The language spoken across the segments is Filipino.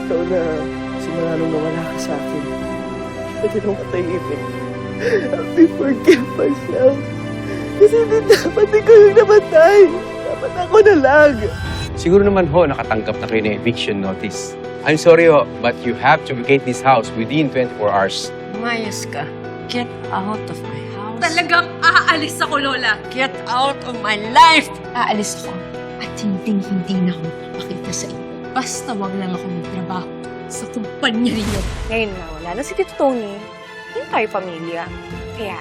ikaw na simula nung nawala ka sa akin. Pwede nung matahimik. I'll forgive myself. Kasi hindi dapat ikaw yung namatay. Dapat ako na lang. Siguro naman ho, nakatanggap na kayo ng eviction notice. I'm sorry ho, but you have to vacate this house within 24 hours. Umayos ka. Get out of my house. Talagang aalis ako, Lola. Get out of my life! Aalis ako. At hindi na ako magpapakita sa iyo. Basta wag lang ako magtrabaho sa kumpanya niyo. Ngayon na wala na si Tito Tony. Hindi tayo pamilya. Kaya,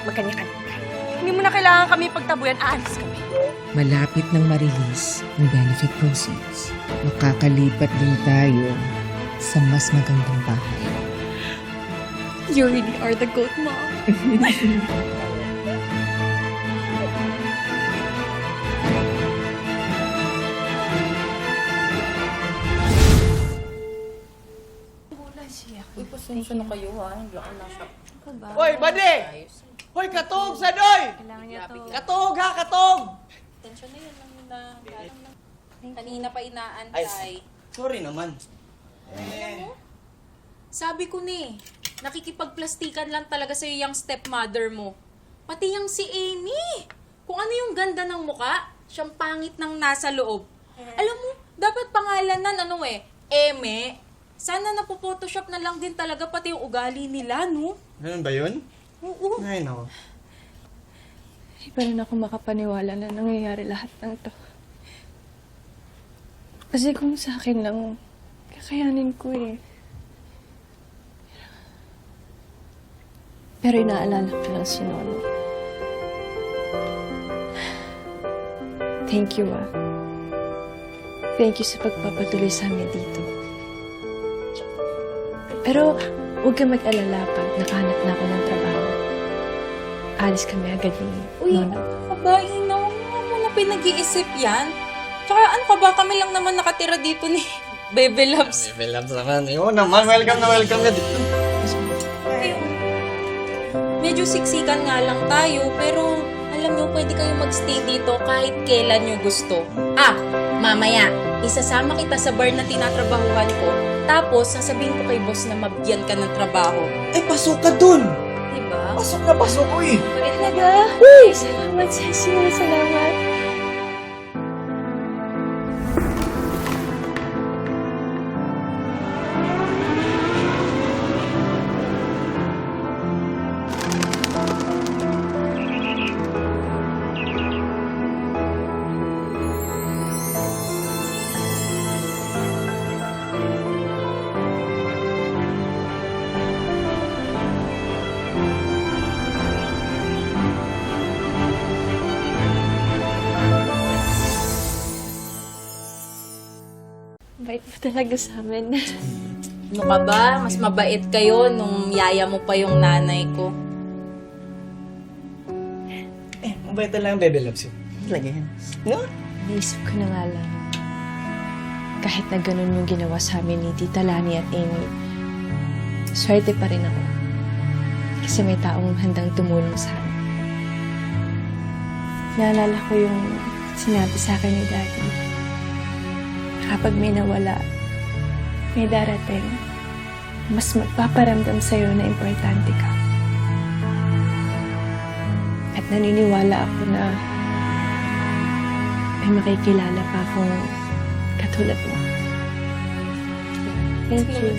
magkanya-kanya tayo. Hindi mo na kailangan kami pagtabuyan, aalis kami. Malapit nang ma-release ang benefit proceeds, makakalipat din tayo sa mas magandang bahay. You really are the goat, Mom. Uy, pasensya na kayo ha. Hindi ako nasa... Hoy, bade! Hoy, katog sa doy! Katog ha, katog! Pasensya na yun lang yun na... Kanina pa inaantay. Sorry naman. Sabi ko ni, nakikipagplastikan lang talaga sa'yo yung stepmother mo. Pati yung si Amy. Kung ano yung ganda ng muka, siyang pangit ng nasa loob. Alam mo, dapat pangalanan Eme. Sana napo-photoshop na lang din talaga pati yung ugali nila, no? Ganun ba yun? Oo. Ay, no. Hindi pa rin ako makapaniwala na nangyayari lahat ng to. Kasi kung sa akin lang, kakayanin ko eh. Pero inaalala ko lang si Nono. Thank you, ah. Thank you sa pagpapatuloy sa amin dito. Pero huwag ka mag-alala pag nakahanap na ako ng trabaho. Alis kami agad ni Nono. Kabain na, huwag mo na pinag-iisip yan. Tsaka ano ka ba, kami lang naman nakatira dito ni Bebe Loves. Bebe loves naman. Oo naman, welcome na dito. Medyo siksikan nga lang tayo, pero alam nyo, pwede kayo magstay dito kahit kailan nyo gusto. Mamaya, isasama kita sa bar na tinatrabahuhan ko, tapos sasabihin ko kay boss na mabigyan ka ng trabaho. Eh, pasok ka dun! Diba? Pasok na pasok, uy! Talaga? Uy! Salamat, Cecil. Salamat. Bait mo talaga sa amin. Ano ka ba? Mas mabait kayo nung yaya mo pa yung nanay ko. Eh, mabait lang ang Bebe loves yun. Talaga yan. No? Naisip ko na nga lang. Kahit na ganun yung ginawa sa amin ni Tita Lani at Amy, swerte pa rin ako. Kasi may taong handang tumulong sa amin. Naalala ko yung sinabi sa akin ni Daddy. Kapag may nawala, may darating, mas magpaparamdam sa'yo na importante ka. At naniniwala ako na may makikilala pa akong katulad mo. Thank you.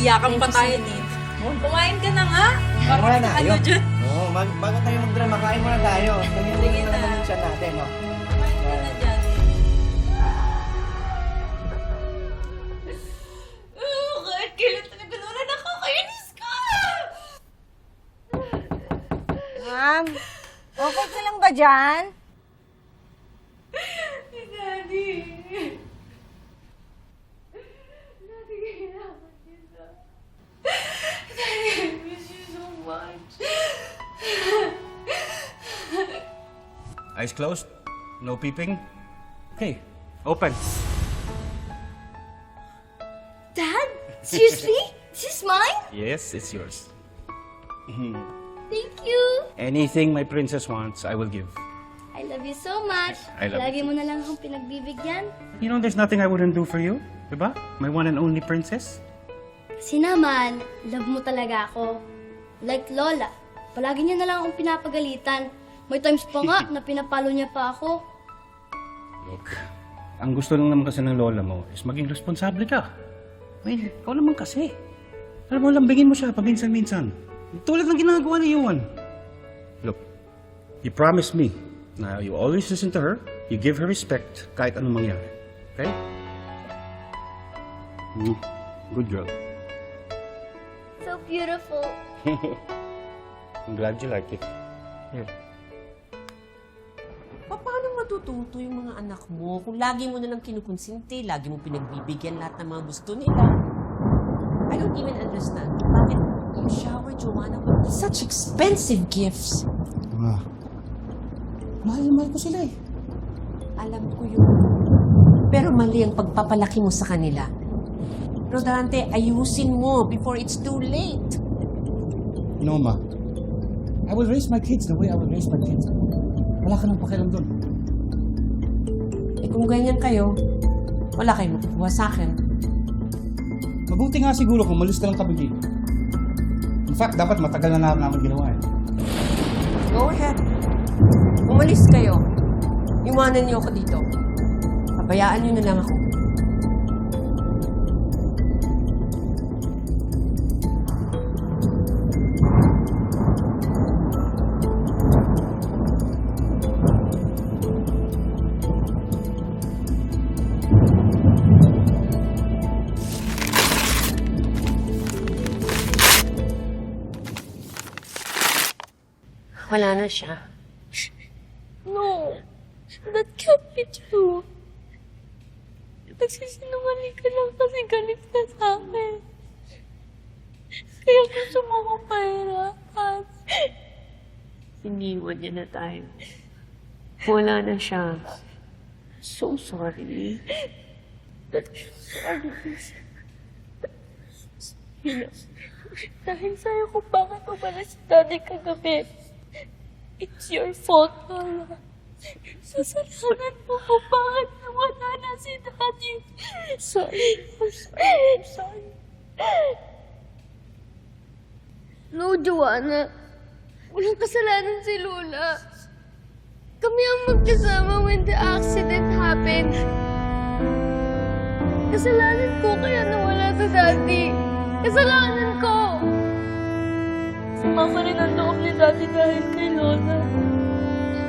Iyakan pa tayo dito. Kumain ka na nga. Wala na, Ano ayun. dyan? Oo, bago tayo magdrama, kain muna tayo. Tingin-tingin na naman siya natin, no? Kumain ka na dyan. Kahit kailan na naguluran ako, kainis ka! Ma'am, okay ka lang ba dyan? Daddy. Daddy, kailangan kita. Daddy, I miss you so much. Eyes closed. No peeping. Okay, open. Dad? Seriously? This is mine? Yes, it's yours. Thank you. Anything my princess wants, I will give. I love you so much. I love Lagi you. mo na lang akong pinagbibigyan. You know, there's nothing I wouldn't do for you. Diba? My one and only princess. Kasi naman, love mo talaga ako. Like Lola, palagi niya na lang akong pinapagalitan. May times pa nga na pinapalo niya pa ako. Look, ang gusto lang naman kasi ng lola mo is maging responsable ka. Well, ikaw naman kasi. Alam mo, lambingin mo siya paminsan-minsan. Tulad ng ginagawa ni Yuan. Look, you promise me na you always listen to her, you give her respect kahit anong mangyari. Okay? Good girl. So beautiful. I'm glad you like it. Here. Paano matututo yung mga anak mo kung lagi mo nalang kinukonsinti, lagi mo pinagbibigyan lahat ng mga gusto nila? I don't even understand. Bakit you shower Joanna with such expensive gifts? Mahal ko sila eh. Alam ko yun. Pero mali ang pagpapalaki mo sa kanila. Rodante, ayusin mo before it's too late. You know, Ma, I will raise my kids the way I will raise my kids. Wala ka nang pakialam doon. Eh kung ganyan kayo, wala kayong makukuha sa akin. Mabuti nga siguro kung malis ka lang kami dito. In fact, dapat matagal na namin ginawa eh. Go ahead. Umalis kayo. Iwanan niyo ako dito. Pabayaan niyo na lang ako. Wala na siya. No, that can't be true. Nagsisinungaling ka lang kasi galit ka sa akin. Kaya gusto mo akong pahirapan. Iniwan niya na tayo. Wala na siya. So sorry. Dahil sa'yo kung bakit umalis si Daddy kagabi. It's your fault, Lola. Sasalanan mo kung bakit nawala na si Daddy. Sorry. I'm sorry. No, Joanna. Walang kasalanan si Lola. Kami ang magkasama when the accident happened. Kasalanan ko kaya nawala si Daddy. Kasalanan ko! Sumama rin ang loob ni Daddy dahil kay Lola.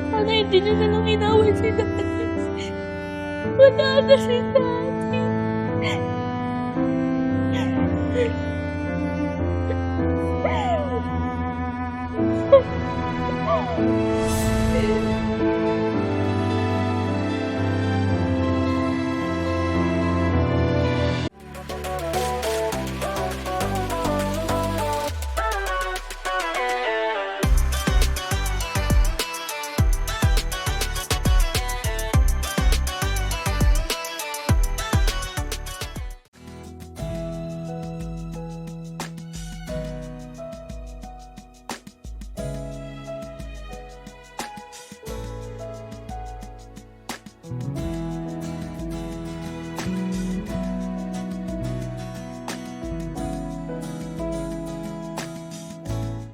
Sana hindi niya na lang inaway si Daddy. Wala na si Daddy.